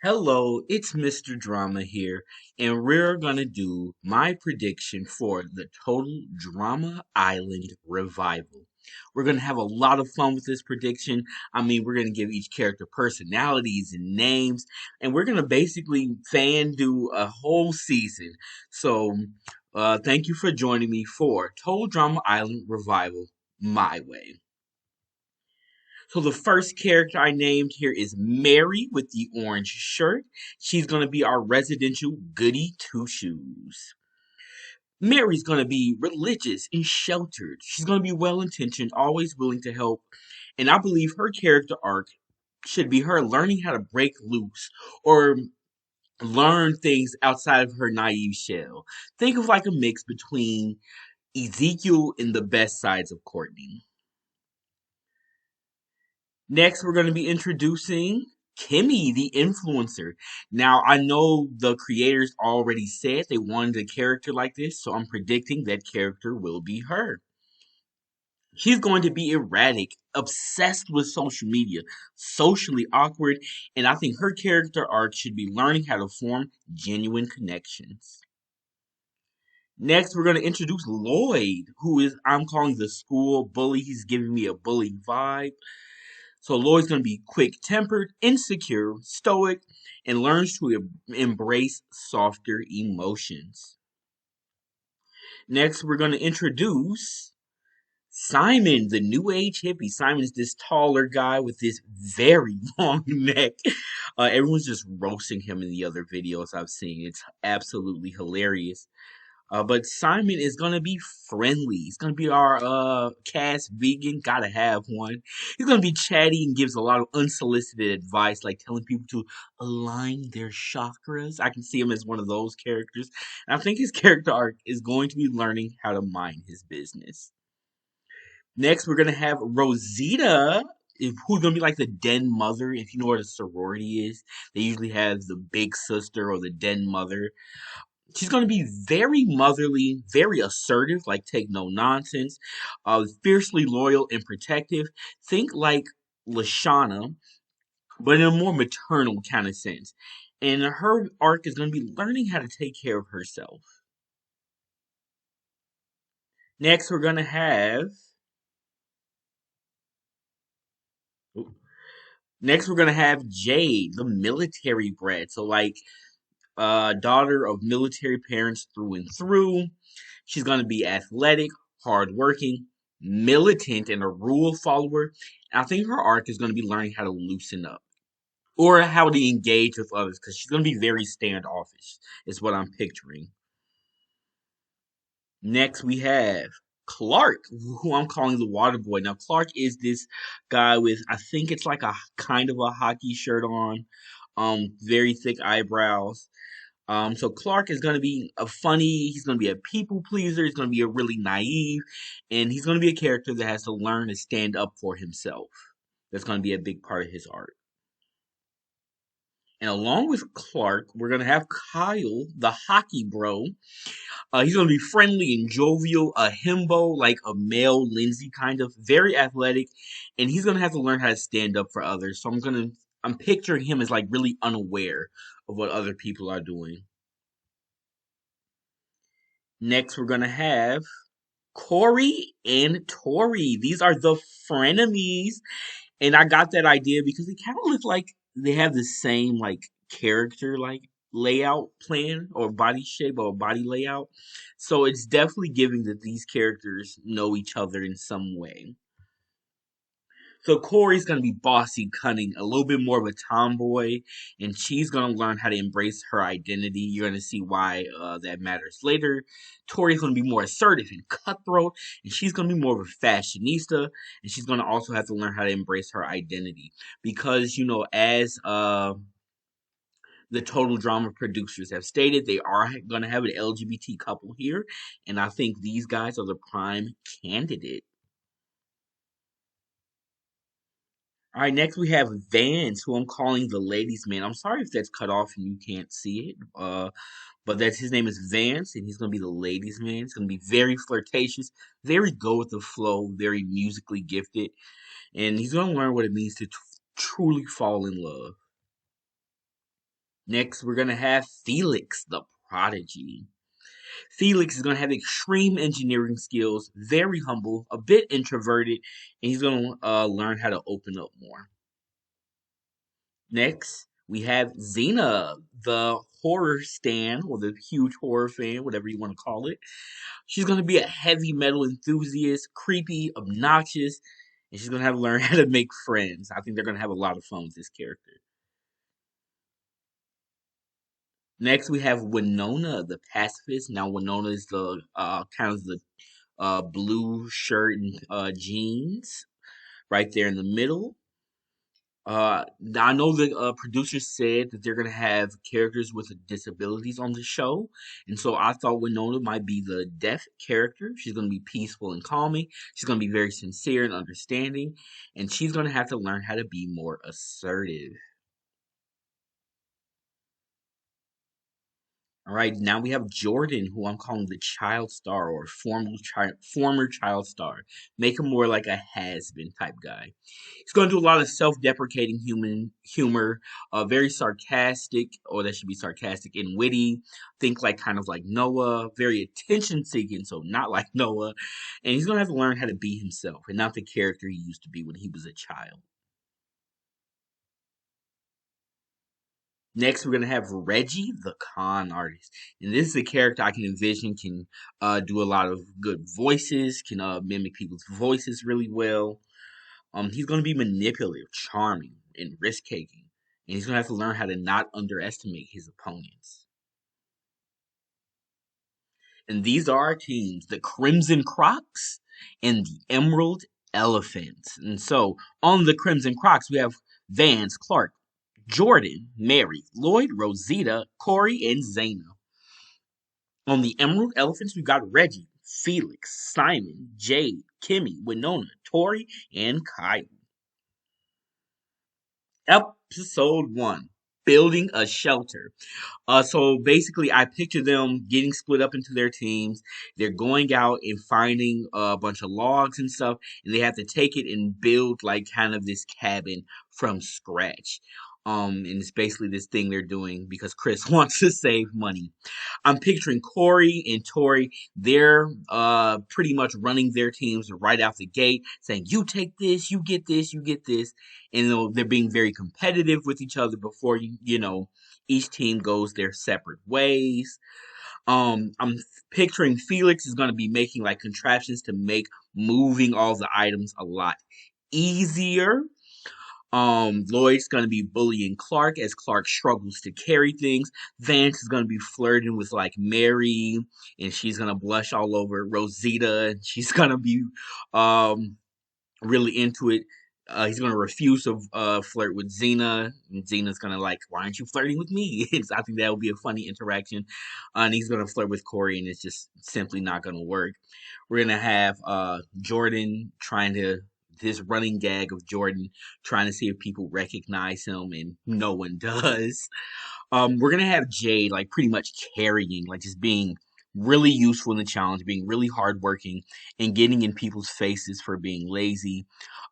Hello, it's Mr. Drama here, and we're gonna do my prediction for the Total Drama Island revival. We're gonna have a lot of fun with this prediction. We're gonna give each character personalities and names, and we're gonna basically fan do a whole season. Thank you for joining me for Total Drama Island revival my way. So the first character I named here is Mary with the orange shirt. She's going to be our residential goody two shoes. Mary's going to be religious and sheltered. She's going to be well intentioned, always willing to help. And I believe her character arc should be her learning how to break loose or learn things outside of her naive shell. Think of like a mix between Ezekiel and the best sides of Courtney. Next, we're going to be introducing Kimmy, the influencer. Now, I know the creators already said they wanted a character like this, so I'm predicting that character will be her. She's going to be erratic, obsessed with social media, socially awkward, and I think her character arc should be learning how to form genuine connections. Next, we're going to introduce Lloyd, who is, I'm calling the school bully. He's giving me a bully vibe. So Lloyd's going to be quick tempered, insecure, stoic, and learns to embrace softer emotions. Next, we're going to introduce Simon, the new age hippie. Simon is this taller guy with this very long neck. Everyone's just roasting him in the other videos I've seen. It's absolutely hilarious. But Simon is gonna be friendly. He's gonna be our cast vegan. Gotta have one. He's gonna be chatty and gives a lot of unsolicited advice, like telling people to align their chakras. I can see him as one of those characters. And I think his character arc is going to be learning how to mind his business. Next, we're gonna have Rosita. Who's gonna be like the den mother? If you know what a sorority is, they usually have the big sister or the den mother. She's going to be very motherly, very assertive, like take no nonsense, fiercely loyal and protective. Think like Lashana, but in a more maternal kind of sense. And her arc is going to be learning how to take care of herself. Next, we're going to have. Next, we're going to have Jade, the military brat. So, like, daughter of military parents through and through. She's going to be athletic, hardworking, militant, and a rule follower. I think her arc is going to be learning how to loosen up or how to engage with others because she's going to be very standoffish, is what I'm picturing. Next, we have Clark, who I'm calling the water boy. Now, Clark is this guy with, I think it's like a kind of a hockey shirt on, very thick eyebrows. So Clark is going to be a funny, he's going to be a people pleaser, he's going to be a really naive, and he's going to be a character that has to learn to stand up for himself. That's going to be a big part of his art. And along with Clark, we're going to have Kyle, the hockey bro. He's going to be friendly and jovial, a himbo, like a male Lindsay kind of, very athletic, and he's going to have to learn how to stand up for others. I'm picturing him as like really unaware of what other people are doing. Next, we're gonna have Corey and Tori. These are the frenemies, and I got that idea because they kind of look like they have the same like character like layout plan or body shape or body layout. So it's definitely giving that these characters know each other in some way. So Corey's gonna be bossy, cunning, a little bit more of a tomboy, and she's gonna learn how to embrace her identity. You're gonna see why that matters later. Tori's gonna be more assertive and cutthroat, and she's gonna be more of a fashionista, and she's gonna also have to learn how to embrace her identity because as the Total Drama producers have stated, they are gonna have an LGBT couple here, and I think these guys are the prime candidate. All right, next we have Vance, who I'm calling the ladies' man. I'm sorry if that's cut off and you can't see it, but that's his name is Vance, and he's gonna be the ladies' man. He's gonna be very flirtatious, very go with the flow, very musically gifted, and he's gonna learn what it means to truly fall in love. Next, we're gonna have Felix, the prodigy. Felix is gonna have extreme engineering skills, very humble, a bit introverted, and he's gonna learn how to open up more. Next, we have Xena, the horror stan, or the huge horror fan, whatever you want to call it. She's going to be a heavy metal enthusiast, creepy, obnoxious, and she's going to have to learn how to make friends. I think they're going to have a lot of fun with this character. Next, we have Winona, the pacifist. Now, Winona is the kind of the blue shirt and jeans right there in the middle. I know the producers said that they're gonna have characters with disabilities on the show, and so I thought Winona might be the deaf character. She's gonna be peaceful and calming. She's gonna be very sincere and understanding, and she's gonna have to learn how to be more assertive. All right, now we have Jordan, who I'm calling the child star or former child star. Make him more like a has-been type guy. He's going to do a lot of self-deprecating human humor, very sarcastic, or that should be sarcastic and witty. Think like kind of like Noah, very attention-seeking, so not like Noah. And he's going to have to learn how to be himself and not the character he used to be when he was a child. Next, we're gonna have Reggie, the con artist, and this is a character I can envision can do a lot of good voices, can mimic people's voices really well. He's gonna be manipulative, charming, and risk taking, and he's gonna have to learn how to not underestimate his opponents. And these are our teams: the Crimson Crocs and the Emerald Elephants. And so, on the Crimson Crocs, we have Vance, Clark, Jordan, Mary, Lloyd, Rosita, Corey, and Zaina. On the Emerald Elephants, we've got Reggie, Felix, Simon, Jade, Kimmy, Winona, Tori, and Kyle. Episode 1, Building a Shelter. So basically, I picture them getting split up into their teams. They're going out and finding a bunch of logs and stuff, and they have to take it and build like kind of this cabin from scratch. And it's basically this thing they're doing because Chris wants to save money. I'm picturing Corey and Tori. They're pretty much running their teams right out the gate, saying, "You take this, you get this, you get this," and they're being very competitive with each other before each team goes their separate ways. I'm picturing Felix is going to be making like contraptions to make moving all the items a lot easier. Lloyd's gonna be bullying Clark as Clark struggles to carry things. Vance is gonna be flirting with like Mary, and she's gonna blush all over Rosita. She's gonna be um really into it. He's gonna refuse to flirt with Xena, and Xena's gonna like, "Why aren't you flirting with me?" I think that would be a funny interaction. And he's gonna flirt with Corey, and it's just simply not gonna work. We're gonna have Jordan trying to this running gag of Jordan trying to see if people recognize him, and no one does. We're gonna have Jade like pretty much carrying, like just being really useful in the challenge, being really hardworking, and getting in people's faces for being lazy.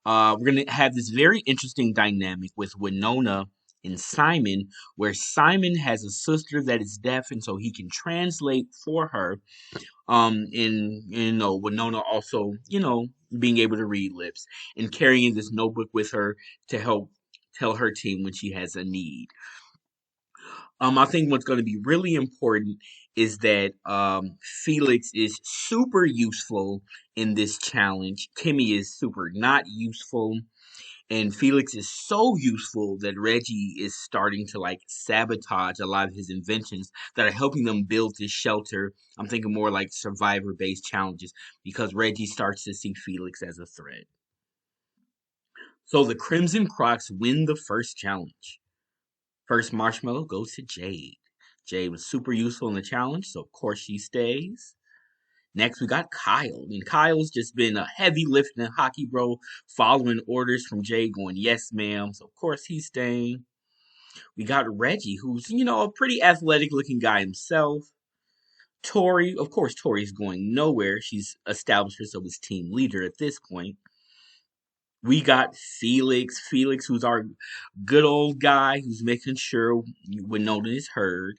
We're gonna have this very interesting dynamic with Winona and Simon, where Simon has a sister that is deaf, and so he can translate for her. And Winona also, being able to read lips and carrying this notebook with her to help tell her team when she has a need. I think what's going to be really important is that Felix is super useful in this challenge. Kimmy is super not useful. And Felix is so useful that Reggie is starting to like sabotage a lot of his inventions that are helping them build this shelter. I'm thinking more like survivor based challenges because Reggie starts to see Felix as a threat. So the Crimson Crocs win the first challenge. First marshmallow goes to Jade. Jade was super useful in the challenge, so of course she stays. Next, we got Kyle. And Kyle's just been a heavy lifting hockey bro, following orders from Jade, going, "Yes, ma'am." So, of course, he's staying. We got Reggie, who's, a pretty athletic looking guy himself. Tori, of course, Tori's going nowhere. She's established herself as team leader at this point. We got Felix, who's our good old guy who's making sure Winona is heard.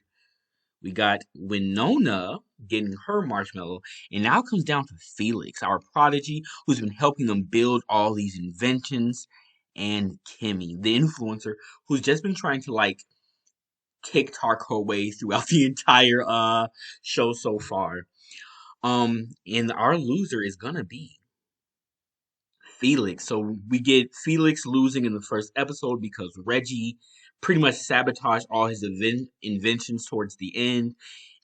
We got Winona getting her marshmallow, and now it comes down to Felix, our prodigy, who's been helping them build all these inventions, and Kimmy, the influencer, who's just been trying to like TikTok her way throughout the entire show so far. And our loser is gonna be Felix. So we get Felix losing in the first episode because Reggie pretty much sabotaged all his inventions towards the end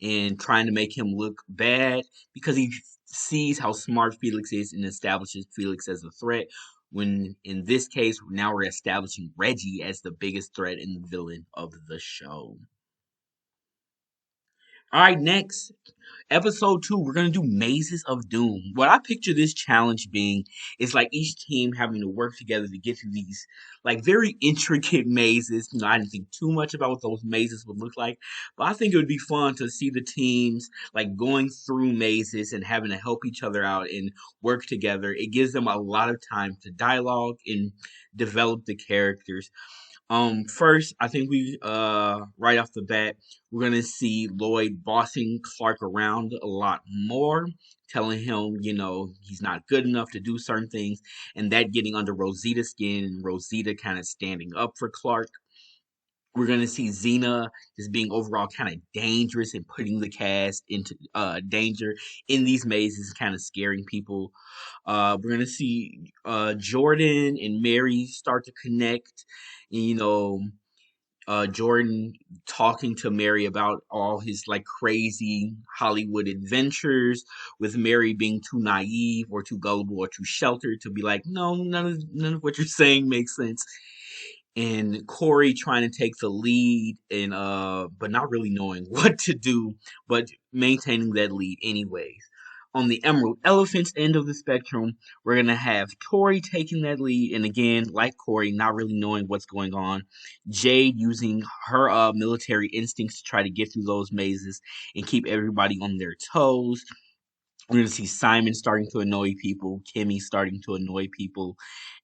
and trying to make him look bad because he sees how smart Felix is and establishes Felix as a threat. When in this case, now we're establishing Reggie as the biggest threat and the villain of the show. All right, next episode 2, we're gonna do Mazes of Doom. What I picture this challenge being is like each team having to work together to get through these like very intricate mazes. I didn't think too much about what those mazes would look like, but I think it would be fun to see the teams like going through mazes and having to help each other out and work together. It gives them a lot of time to dialogue and develop the characters. First, I think we right off the bat, we're gonna see Lloyd bossing Clark around a lot more, telling him, he's not good enough to do certain things, and that getting under Rosita's skin, and Rosita kind of standing up for Clark. We're gonna see Xena just being overall kind of dangerous and putting the cast into danger in these mazes, kind of scaring people. We're gonna see Jordan and Mary start to connect. And, Jordan talking to Mary about all his like crazy Hollywood adventures, with Mary being too naive or too gullible or too sheltered to be like, no, none of what you're saying makes sense. And Corey trying to take the lead and but not really knowing what to do, but maintaining that lead anyways. On the Emerald Elephants end of the spectrum, we're gonna have Tori taking that lead, and again, like Corey, not really knowing what's going on. Jade using her military instincts to try to get through those mazes and keep everybody on their toes. We're gonna see Simon starting to annoy people, Kimmy starting to annoy people,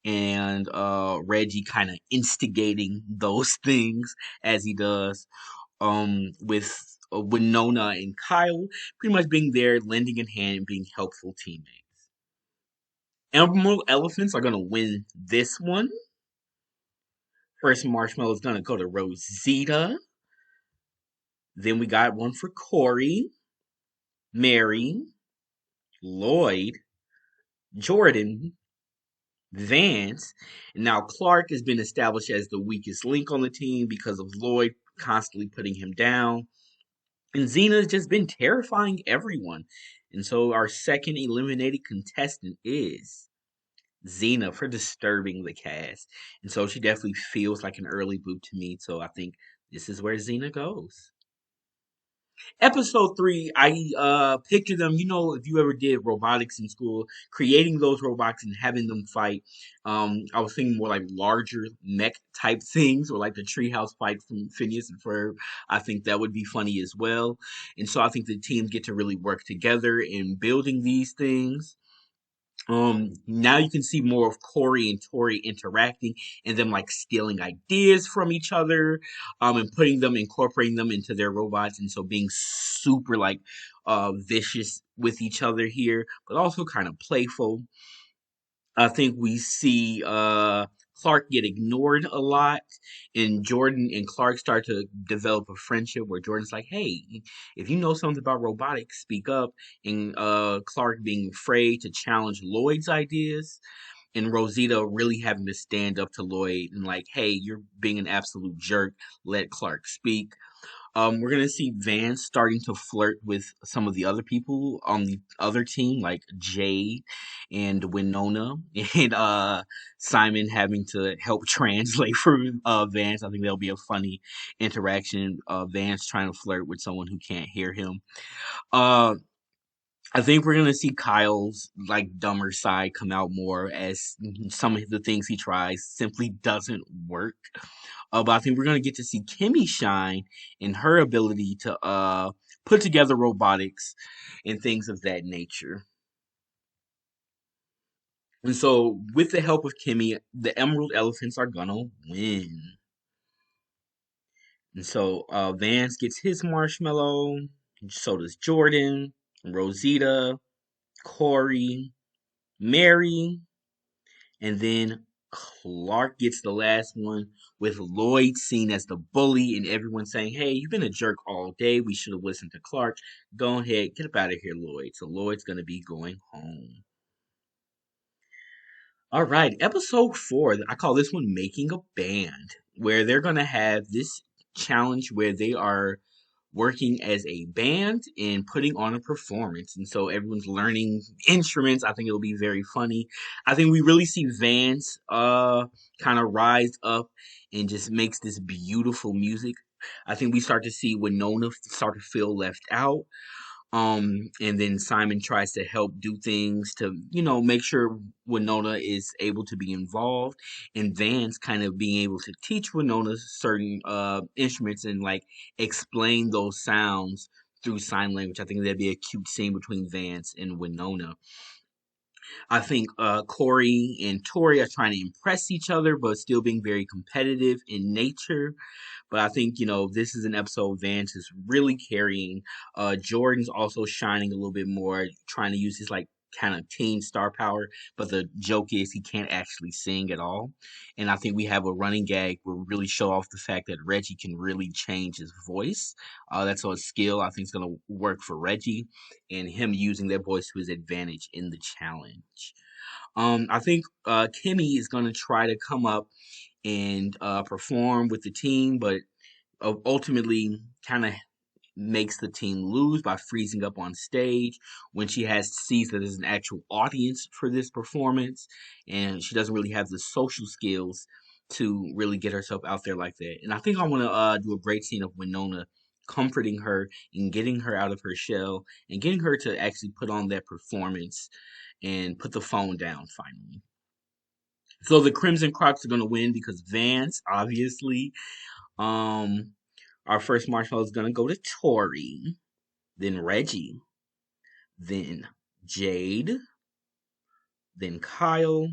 and Reggie kind of instigating those things as he does. With Winona and Kyle pretty much being there, lending a hand and being helpful teammates. Emerald Elephants are gonna win this one. First marshmallow is gonna go to Rosita. Then we got one for Corey, Mary, Lloyd, Jordan, Vance, and now Clark has been established as the weakest link on the team because of Lloyd constantly putting him down. And Xena has just been terrifying everyone. And so our second eliminated contestant is Xena for disturbing the cast. And so she definitely feels like an early boot to me. So I think this is where Xena goes. Episode 3, I picture them, if you ever did robotics in school, creating those robots and having them fight. I was thinking more like larger mech type things, or like the treehouse fight from Phineas and Ferb. I think that would be funny as well. And so I think the teams get to really work together in building these things. Now you can see more of Corey and Tori interacting and them like stealing ideas from each other, and putting them, incorporating them into their robots, and so being super like vicious with each other here, but also kind of playful. I think we see Clark get ignored a lot, and Jordan and Clark start to develop a friendship where Jordan's like, "Hey, if you know something about robotics, speak up." And Clark being afraid to challenge Lloyd's ideas, and Rosita really having to stand up to Lloyd and like, "Hey, you're being an absolute jerk. Let Clark speak." We're gonna see Vance starting to flirt with some of the other people on the other team, like Jade and Winona, and Simon having to help translate for Vance. I think that'll be a funny interaction. Vance trying to flirt with someone who can't hear him. Uh, I think we're gonna see Kyle's like dumber side come out more, as some of the things he tries simply doesn't work. But I think we're gonna get to see Kimmy shine in her ability to put together robotics and things of that nature. And so, with the help of Kimmy, the Emerald Elephants are gonna win. And so, Vance gets his marshmallow. So does Jordan, Rosita, Corey, Mary, and then Clark gets the last one, with Lloyd seen as the bully and everyone saying, "Hey, you've been a jerk all day. We should have listened to Clark. Go ahead, get up out of here, Lloyd." So Lloyd's gonna be going home. All right, episode 4. I call this one "Making a Band," where they're gonna have this challenge where they are working as a band and putting on a performance. And so everyone's learning instruments. I think it'll be very funny. I think we really see Vance kind of rise up and just makes this beautiful music. I think we start to see Winona start to feel left out. And then Simon tries to help do things to, make sure Winona is able to be involved, and Vance kind of being able to teach Winona certain instruments and like explain those sounds through sign language. I think that'd be a cute scene between Vance and Winona. I think Corey and Tori are trying to impress each other, but still being very competitive in nature. But I think, this is an episode Vance is really carrying. Jordan's also shining a little bit more, trying to use his like kind of teen star power. But the joke is he can't actually sing at all. And I think we have a running gag where we really show off the fact that Reggie can really change his voice. That's a skill I think is going to work for Reggie, and him using that voice to his advantage in the challenge. I think Kimmy is going to try to come up and perform with the team, but ultimately kind of makes the team lose by freezing up on stage when she sees that there's an actual audience for this performance, and she doesn't really have the social skills to really get herself out there like that. And I think I want to do a great scene of Winona comforting her and getting her out of her shell and getting her to actually put on that performance and put the phone down finally. So the Crimson Crocs are going to win because Vance, obviously. Um, our first marshmallow is going to go to Tori, then Reggie, then Jade, then Kyle,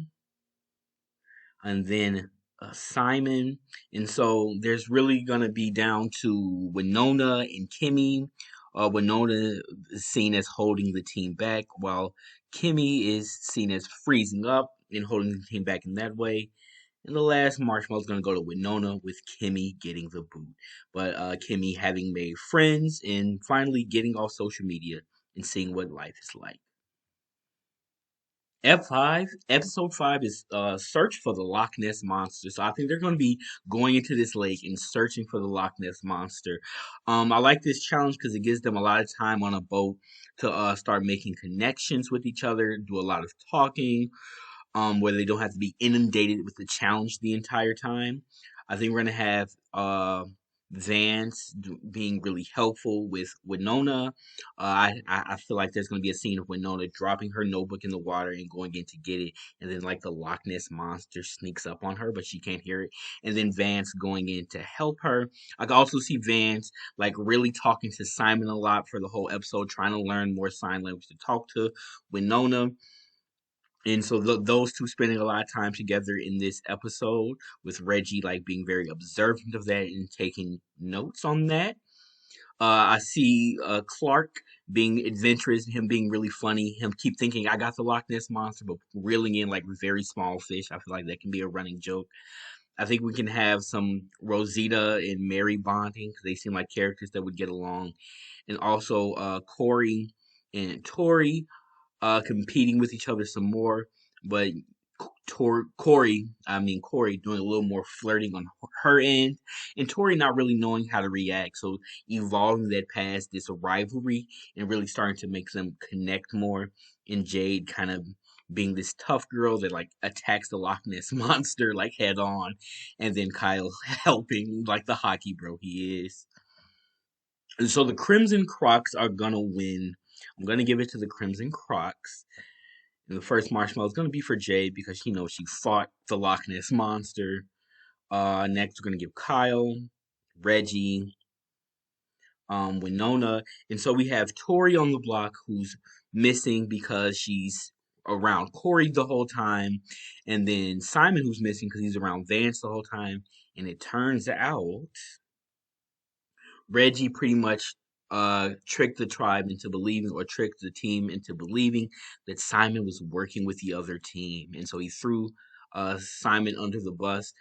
and then Simon. And so there's really going to be down to Winona and Kimmy. Winona is seen as holding the team back, while Kimmy is seen as freezing up and holding the team back in that way. And the last marshmallow is going to go to Winona, with Kimmy getting the boot. But Kimmy having made friends and finally getting off social media and seeing what life is like. F5, episode 5 is search for the Loch Ness Monster. So I think they're going to be going into this lake and searching for the Loch Ness Monster. I like this challenge because it gives them a lot of time on a boat to start making connections with each other, do a lot of talking, where they don't have to be inundated with the challenge the entire time. I think we're gonna have Vance being really helpful with Winona. I feel like there's gonna be a scene of Winona dropping her notebook in the water and going in to get it, and then like the Loch Ness monster sneaks up on her, but she can't hear it, and then Vance going in to help her. I can also see Vance like really talking to Simon a lot for the whole episode, trying to learn more sign language to talk to Winona. And so those two spending a lot of time together in this episode, with Reggie like being very observant of that and taking notes on that. I see Clark being adventurous, him being really funny, him keep thinking I got the Loch Ness monster, but reeling in like very small fish. I feel like that can be a running joke. I think we can have some Rosita and Mary bonding because they seem like characters that would get along, and also Corey and Tori competing with each other some more, but Corey doing a little more flirting on her end, and Tori not really knowing how to react. So evolving that past this rivalry and really starting to make them connect more. And Jade kind of being this tough girl that like attacks the Loch Ness monster like head on, and then Kyle helping like the hockey bro he is. And so the Crimson Crocs are gonna win. I'm gonna give it to the Crimson Crocs. And the first marshmallow is going to be for Jade because she fought the Loch Ness monster. Next, we're going to give Kyle, Reggie, Winona, and so we have Tori on the block who's missing because she's around Corey the whole time, and then Simon, who's missing because he's around Vance the whole time. And it turns out Reggie pretty much tricked the tribe into believing, or tricked the team into believing, that Simon was working with the other team, and so he threw Simon under the bus.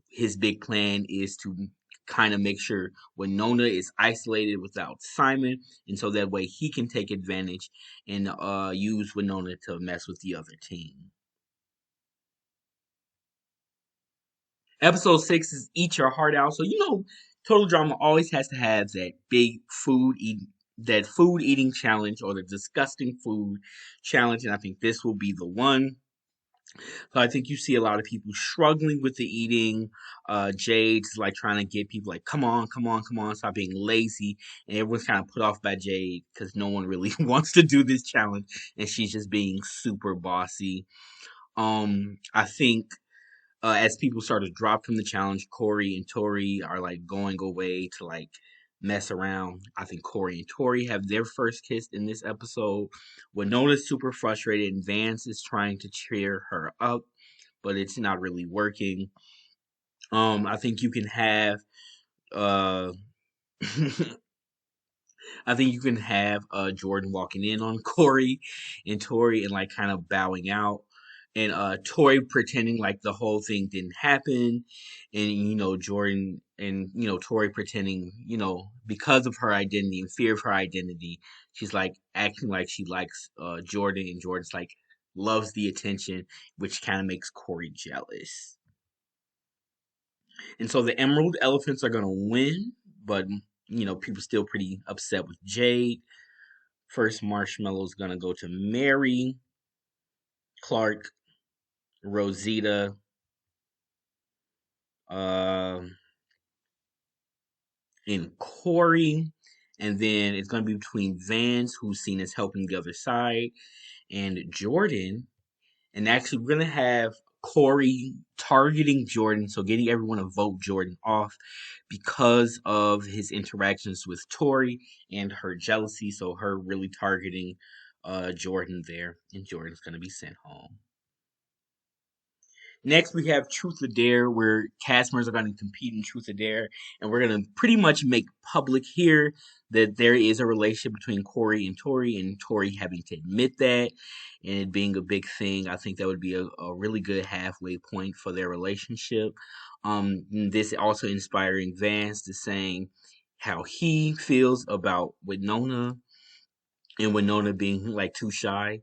His big plan is to kind of make sure Winona is isolated without Simon, and so that way he can take advantage and use Winona to mess with the other team. Episode 6 is Eat Your Heart Out. So Total Drama always has to have that food eating challenge, or the disgusting food challenge, and I think this will be the one. So I think you see a lot of people struggling with the eating. Jade's like trying to get people like, come on, come on, come on, stop being lazy. And everyone's kind of put off by Jade because no one really wants to do this challenge, and she's just being super bossy. I think as people start to drop from the challenge, Corey and Tori are like going away to like mess around. I think Corey and Tori have their first kiss in this episode. Winona's super frustrated, and Vance is trying to cheer her up, but it's not really working. I think you can have uh I think you can have Jordan walking in on Corey and Tori and like kind of bowing out. And Tori pretending like the whole thing didn't happen. And Jordan and Tori pretending, because of her identity and fear of her identity, she's like acting like she likes Jordan, and Jordan's like loves the attention, which kind of makes Corey jealous. And so the Emerald Elephants are gonna win, but people still pretty upset with Jade. First marshmallow's gonna go to Mary, Clark, Rosita, uh, and Corey. And then it's gonna be between Vance, who's seen as helping the other side, and Jordan. And actually, we're gonna have Corey targeting Jordan, so getting everyone to vote Jordan off because of his interactions with Tori and her jealousy. So her really targeting Jordan there, and Jordan's gonna be sent home. Next, we have Truth or Dare, where cast members are going to compete in Truth or Dare, and we're going to pretty much make public here that there is a relationship between Corey and Tori having to admit that, and it being a big thing. I think that would be a really good halfway point for their relationship. This also inspiring Vance to saying how he feels about Winona, and Winona being like too shy.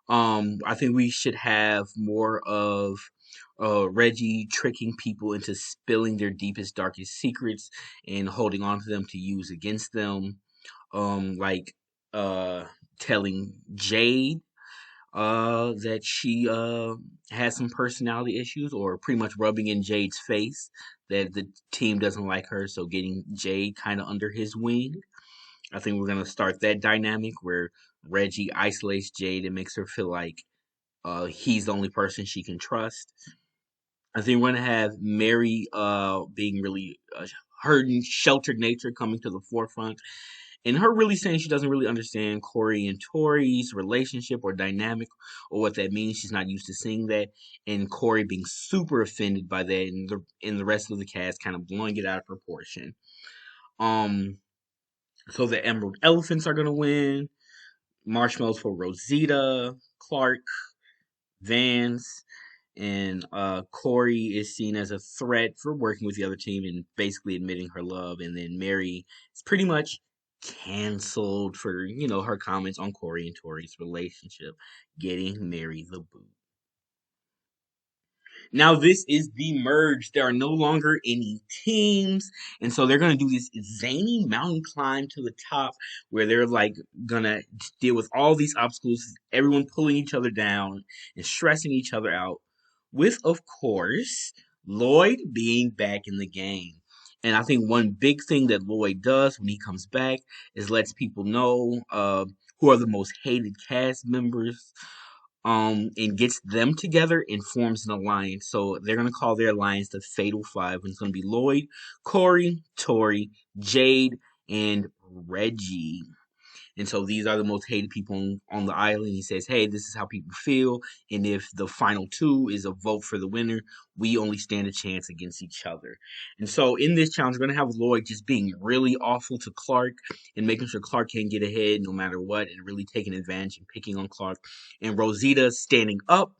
I think we should have more of Reggie tricking people into spilling their deepest, darkest secrets and holding on to them to use against them. Like uh, telling Jade that she has some personality issues, or pretty much rubbing in Jade's face that the team doesn't like her, so getting Jade kind of under his wing. I think we're gonna start that dynamic where Reggie isolates Jade and makes her feel like he's the only person she can trust. I think we're gonna have Mary being really her sheltered nature coming to the forefront, and her really saying she doesn't really understand Corey and Tori's relationship or dynamic, or what that means. She's not used to seeing that, and Corey being super offended by that, and the rest of the cast kind of blowing it out of proportion. Um, so the Emerald Elephants are gonna win. Marshmallows for Rosita, Clark, Vance, and Corey is seen as a threat for working with the other team and basically admitting her love. And then Mary is pretty much canceled for her comments on Corey and Tori's relationship, getting Mary the boot. Now this is the merge. There are no longer any teams, and so they're gonna do this zany mountain climb to the top, where they're like gonna deal with all these obstacles, everyone pulling each other down and stressing each other out. With, of course, Lloyd being back in the game. And I think one big thing that Lloyd does when he comes back is lets people know who are the most hated cast members, and gets them together and forms an alliance. So they're gonna call their alliance the Fatal Five, and it's gonna be Lloyd, Corey, Tori, Jade, and Reggie. And so these are the most hated people on the island. He says, hey, this is how people feel. And if the final two is a vote for the winner, we only stand a chance against each other. And so in this challenge, we're going to have Lloyd just being really awful to Clark and making sure Clark can't get ahead no matter what, and really taking advantage and picking on Clark. And Rosita standing up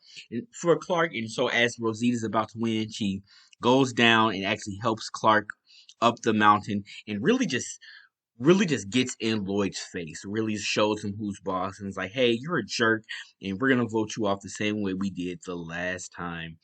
for Clark. And so as Rosita's about to win, she goes down and actually helps Clark up the mountain and really just gets in Lloyd's face, really shows him who's boss, and is like, hey, you're a jerk, and we're gonna vote you off the same way we did the last time.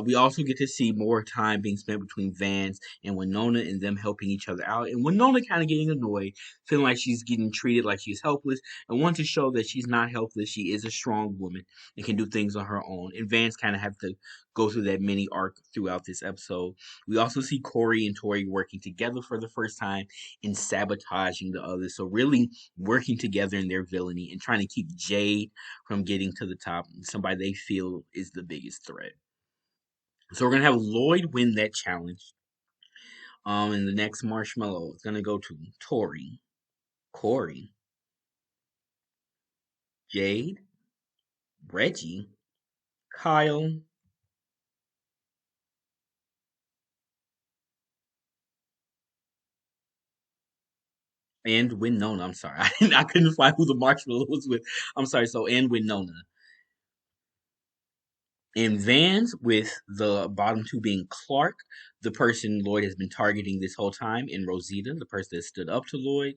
We also get to see more time being spent between Vance and Winona and them helping each other out. And Winona kind of getting annoyed, feeling like she's getting treated like she's helpless, and want to show that she's not helpless. She is a strong woman and can do things on her own. And Vance kind of have to go through that mini arc throughout this episode. We also see Corey and Tori working together for the first time and sabotaging the others. So really working together in their villainy and trying to keep Jade from getting to the top, somebody they feel is the biggest threat. So we're gonna have Lloyd win that challenge. And the next marshmallow is gonna go to Tori, Corey, Jade, Reggie, Kyle, and Winona. I'm sorry, I couldn't find who the marshmallow was with. I'm sorry. So and Winona. And Vans, with the bottom two being Clark, the person Lloyd has been targeting this whole time, and Rosita, the person that stood up to Lloyd,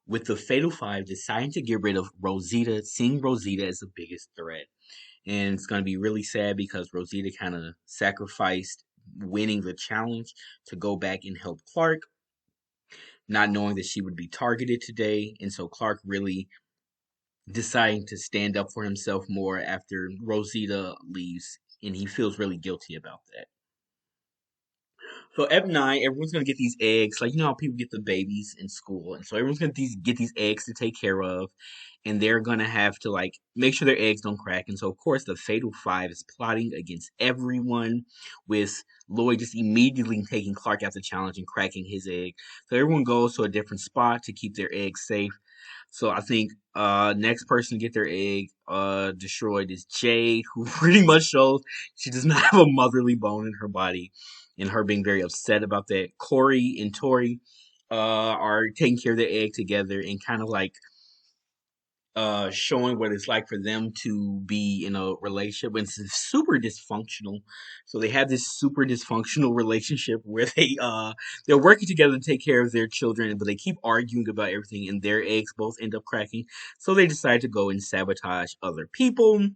with the Fatal Five deciding to get rid of Rosita, seeing Rosita as the biggest threat. And it's going to be really sad because Rosita kind of sacrificed winning the challenge to go back and help Clark, not knowing that she would be targeted today. And so Clark really deciding to stand up for himself more after Rosita leaves, and he feels really guilty about that. So F9, everyone's gonna get these eggs, like you know how people get the babies in school, and so everyone's gonna get these eggs to take care of, and they're gonna have to like make sure their eggs don't crack. And so of course the Fatal Five is plotting against everyone, with Lloyd just immediately taking Clark out the challenge and cracking his egg. So everyone goes to a different spot to keep their eggs safe. So I think next person to get their egg destroyed is Jade, who pretty much shows she does not have a motherly bone in her body, and her being very upset about that. Corey and Tori are taking care of their egg together and kind of like showing what it's like for them to be in a relationship when it's super dysfunctional. So they have this super dysfunctional relationship where they're working together to take care of their children, but they keep arguing about everything, and their eggs both end up cracking. So they decide to go and sabotage other people.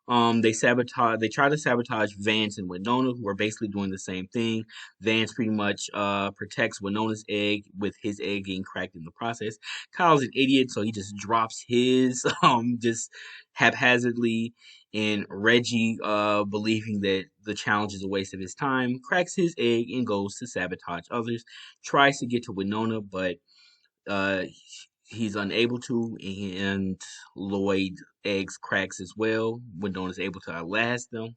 They try to sabotage Vance and Winona, who are basically doing the same thing. Vance pretty much protects Winona's egg, with his egg getting cracked in the process. Kyle's an idiot, so he just drops his just haphazardly. And Reggie, believing that the challenge is a waste of his time, cracks his egg and goes to sabotage others. Tries to get to Winona, but uh, he's unable to, and Lloyd eggs cracks as well. Winona is able to outlast them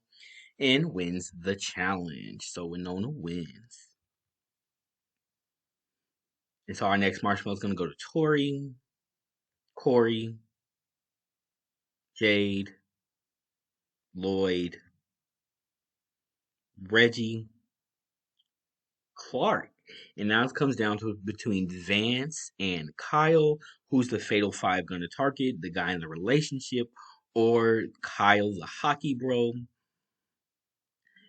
and wins the challenge. So Winona wins. And so our next marshmallow is going to go to Tori, Corey, Jade, Lloyd, Reggie, Clark. And now it comes down to between Vance and Kyle. Who's the Fatal Five going to target? The guy in the relationship or Kyle, the hockey bro?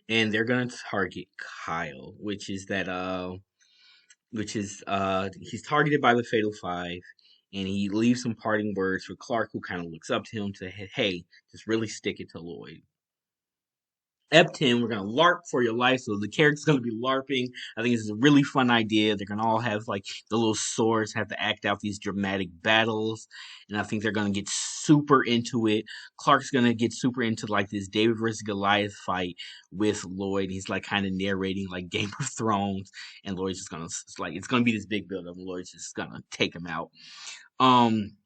And they're gonna target Kyle, which is he's targeted by the Fatal Five, and he leaves some parting words for Clark, who kind of looks up to him to hey, just really stick it to Lloyd. Ep10, we're gonna LARP for your life. So the character's gonna be LARPing. I think this is a really fun idea. They're gonna all have like the little swords, have to act out these dramatic battles, and I think they're gonna get super into it. Clark's gonna get super into like this David versus Goliath fight with Lloyd. He's like kind of narrating like Game of Thrones, and Lloyd's just gonna it's gonna be this big build up. And Lloyd's just gonna take him out. Um,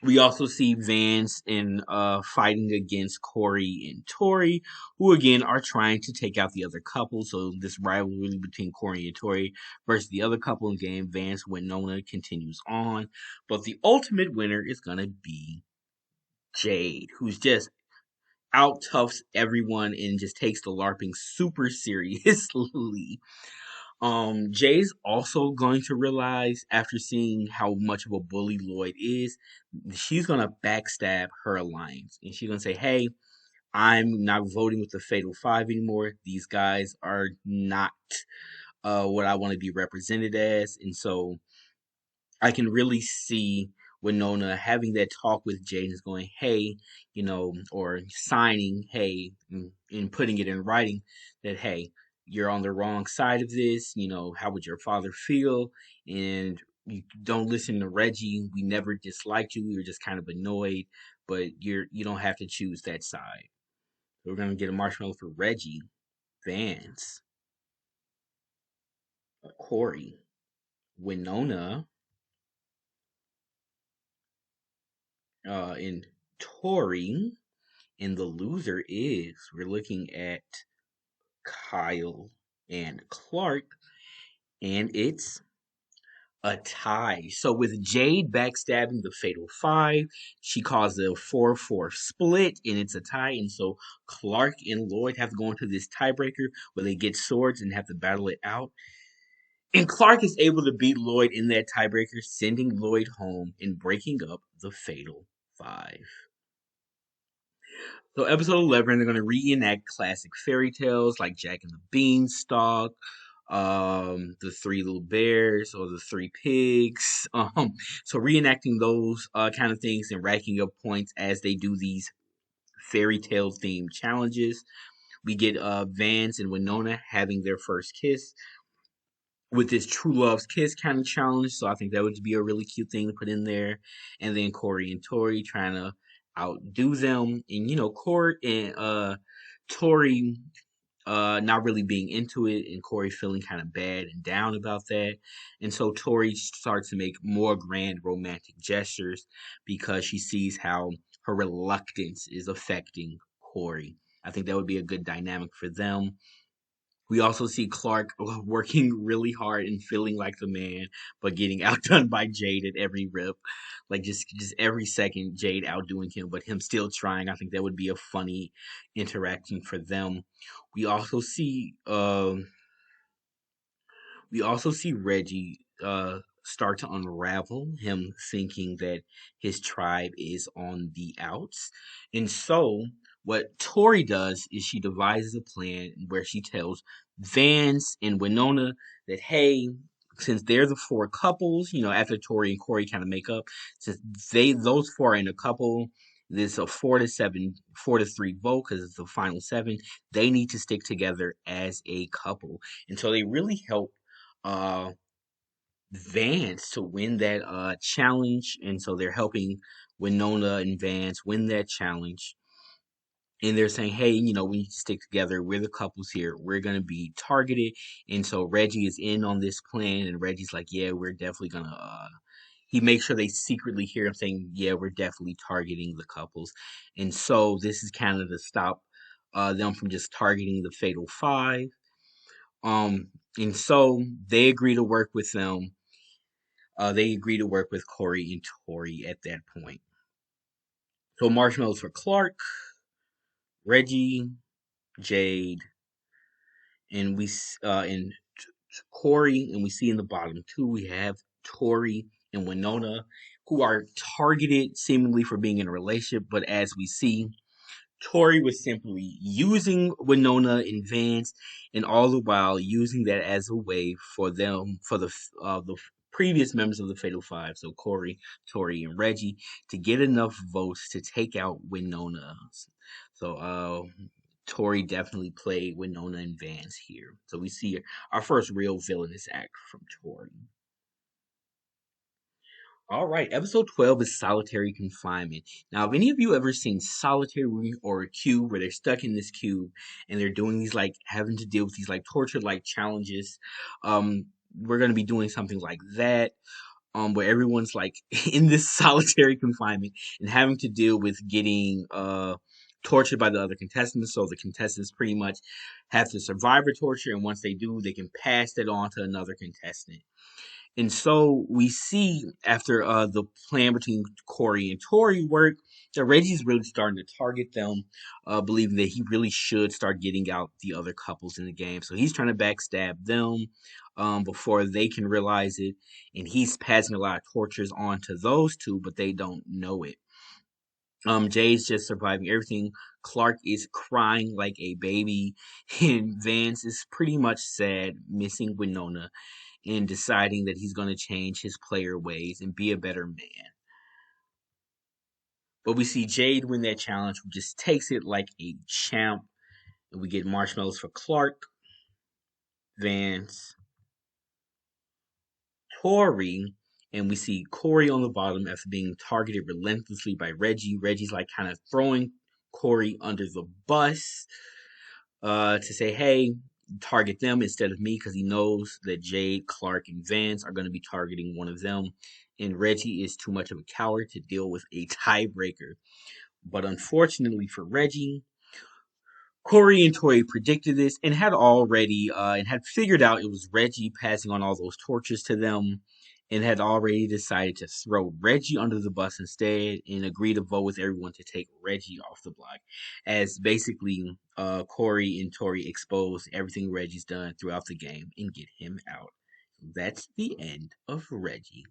We also see Vance in fighting against Corey and Tori, who again are trying to take out the other couple. So this rivalry between Corey and Tori versus the other couple in game, Vance Winona, continues on. But the ultimate winner is gonna be Jade, who's just out toughs everyone and just takes the LARPing super seriously. Jay's also going to realize after seeing how much of a bully Lloyd is, she's gonna backstab her alliance. And she's gonna say, hey, I'm not voting with the Fatal Five anymore. These guys are not what I want to be represented as. And so I can really see Winona having that talk with Jade is going, hey, or signing, hey, and putting it in writing that, hey, you're on the wrong side of this. How would your father feel? And you don't listen to Reggie. We never disliked you. We were just kind of annoyed, but you don't have to choose that side. So we're gonna get a marshmallow for Reggie, Vance, Corey, Winona, and Tori. And the loser is we're looking at Kyle and Clark, and it's a tie. So with Jade backstabbing the Fatal Five, she caused a 4-4 split, and it's a tie. And so Clark and Lloyd have to go into this tiebreaker where they get swords and have to battle it out. And Clark is able to beat Lloyd in that tiebreaker, sending Lloyd home and breaking up the Fatal Five. So episode 11, they're going to reenact classic fairy tales like Jack and the Beanstalk, the Three Little Bears, or the Three Pigs. So reenacting those kind of things and racking up points as they do these fairy tale themed challenges. We get Vance and Winona having their first kiss with this true love's kiss kind of challenge. So I think that would be a really cute thing to put in there. And then Corey and Tori trying to outdo them. And Corey and Tori not really being into it, and Corey feeling kind of bad and down about that. And so Tori starts to make more grand romantic gestures because she sees how her reluctance is affecting Corey. I think that would be a good dynamic for them. We also see Clark working really hard and feeling like the man, but getting outdone by Jade at every rip. Like just every second, Jade outdoing him, but him still trying. I think that would be a funny interaction for them. We also see Reggie start to unravel, him thinking that his tribe is on the outs. And so, what Tori does is she devises a plan where she tells Vance and Winona that, hey, since they're the four couples, after Tori and Corey kind of make up, since those four are in a couple, there's a 4-7, 4-3 vote because it's the final seven. They need to stick together as a couple, and so they really help uh Vance to win that challenge, and so they're helping Winona and Vance win that challenge. And they're saying, hey, we need to stick together. We're the couples here. We're gonna be targeted. And so Reggie is in on this plan, and Reggie's like, yeah, we're definitely gonna he makes sure they secretly hear him saying, yeah, we're definitely targeting the couples. And so this is kind of to stop them from just targeting the Fatal Five. And so they agree to work with them. They agree to work with Corey and Tori at that point. So marshmallows for Clark, Reggie, Jade, and Corey, and we see in the bottom two we have Tori and Winona, who are targeted seemingly for being in a relationship, but as we see, Tori was simply using Winona and Vance, and all the while using that as a way for them, for the previous members of the Fatal Five, so Corey, Tori, and Reggie, to get enough votes to take out Winona. So, Tori definitely played Winona and Vance here. So we see our first real villainous act from Tori. All right, episode 12 is solitary confinement. Now, have any of you ever seen solitary or a cube where they're stuck in this cube and they're doing these like having to deal with these like torture like challenges? We're going to be doing something like that. where everyone's like in this solitary confinement and having to deal with getting tortured by the other contestants. So the contestants pretty much have to survive a torture, and once they do, they can pass that on to another contestant. And so we see after the plan between Corey and Tori work that Reggie's really starting to target them, believing that he really should start getting out the other couples in the game. So he's trying to backstab them before they can realize it, and he's passing a lot of tortures on to those two, but they don't know it. Jay's just surviving everything. Clark is crying like a baby, and Vance is pretty much sad, missing Winona and deciding that he's going to change his player ways and be a better man. But we see Jade win that challenge, who just takes it like a champ. And we get marshmallows for Clark, Vance, Tori, and we see Corey on the bottom after being targeted relentlessly by Reggie. Reggie's like kind of throwing Corey under the bus to say, hey, target them instead of me because he knows that Jade, Clark, and Vance are going to be targeting one of them. And Reggie is too much of a coward to deal with a tiebreaker. But unfortunately for Reggie, Corey and Tori predicted this and had already and had figured out it was Reggie passing on all those torches to them, and had already decided to throw Reggie under the bus instead and agree to vote with everyone to take Reggie off the block, as basically Corey and Tori expose everything Reggie's done throughout the game and get him out. That's the end of Reggie.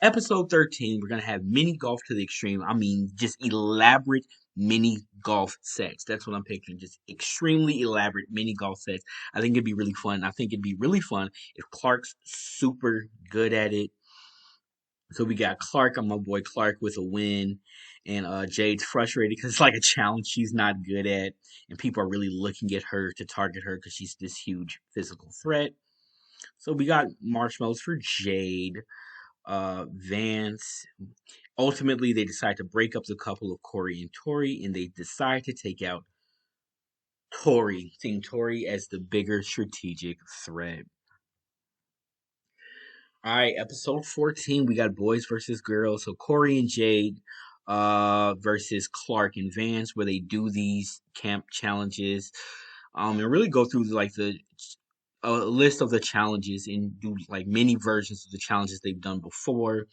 Episode 13, we're going to have mini golf to the extreme. I mean, just elaborate mini golf sets. That's what I'm picturing. Just extremely elaborate mini golf sets. I think it'd be really fun. I think it'd be really fun if Clark's super good at it. So we got Clark, my boy Clark, with a win. And Jade's frustrated because it's like a challenge she's not good at. And people are really looking at her to target her because she's this huge physical threat. So we got marshmallows for Jade, Vance. Ultimately, they decide to break up the couple of Corey and Tori, and they decide to take out Tori, seeing Tori as the bigger strategic threat. All right, episode 14, we got boys versus girls. So Corey and Jade versus Clark and Vance, where they do these camp challenges. And really go through like the a list of the challenges and do like many versions of the challenges they've done before,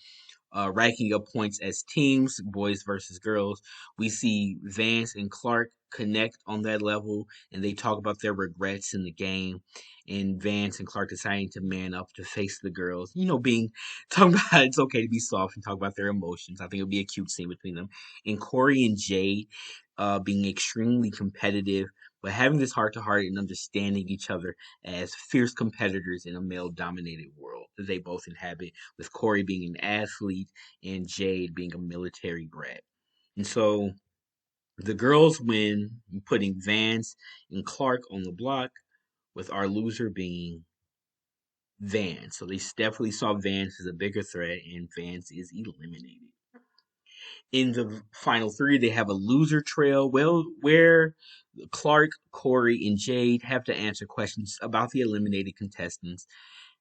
racking up points as teams, boys versus girls. We see Vance and Clark connect on that level, and they talk about their regrets in the game. And Vance and Clark deciding to man up to face the girls. You know, being talking about it's okay to be soft and talk about their emotions. I think it'll be a cute scene between them. And Corey and Jade being extremely competitive, but having this heart to heart and understanding each other as fierce competitors in a male dominated world that they both inhabit, with Corey being an athlete and Jade being a military brat. And so the girls win, putting Vance and Clark on the block, with our loser being Vance. So they definitely saw Vance as a bigger threat, and Vance is eliminated. In the final three, they have a loser trail, well, where Clark, Corey, and Jade have to answer questions about the eliminated contestants,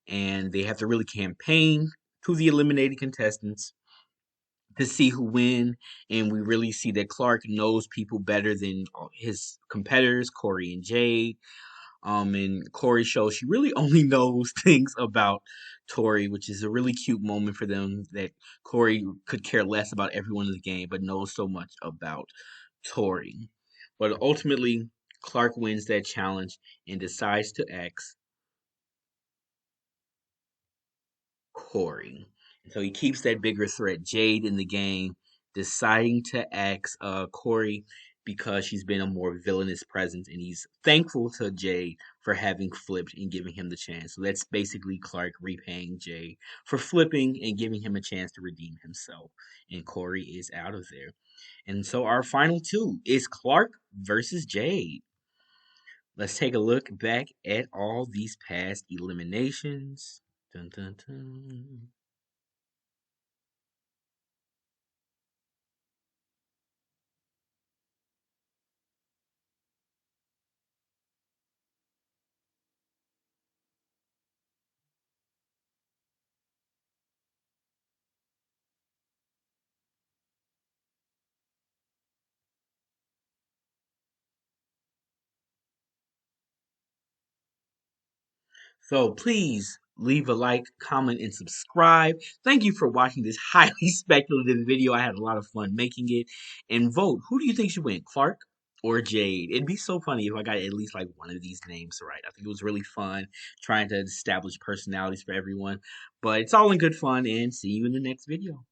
and they have to really campaign to the eliminated contestants to see who win. And we really see that Clark knows people better than his competitors, Corey and Jade. And Corey shows she really only knows things about Tori, which is a really cute moment for them, that Corey could care less about everyone in the game, but knows so much about Tori. But ultimately, Clark wins that challenge and decides to ask Corey. And so he keeps that bigger threat, Jade, in the game, deciding to axe Corey because she's been a more villainous presence, and he's thankful to Jade for having flipped and giving him the chance. So that's basically Clark repaying Jade for flipping and giving him a chance to redeem himself. And Corey is out of there. And so our final two is Clark versus Jade. Let's take a look back at all these past eliminations. Dun, dun, dun. So please leave a like, comment, and subscribe. Thank you for watching this highly speculative video. I had a lot of fun making it. And vote. Who do you think should win, Clark or Jade? It'd be so funny if I got at least like one of these names right. I think it was really fun trying to establish personalities for everyone. But it's all in good fun, and see you in the next video.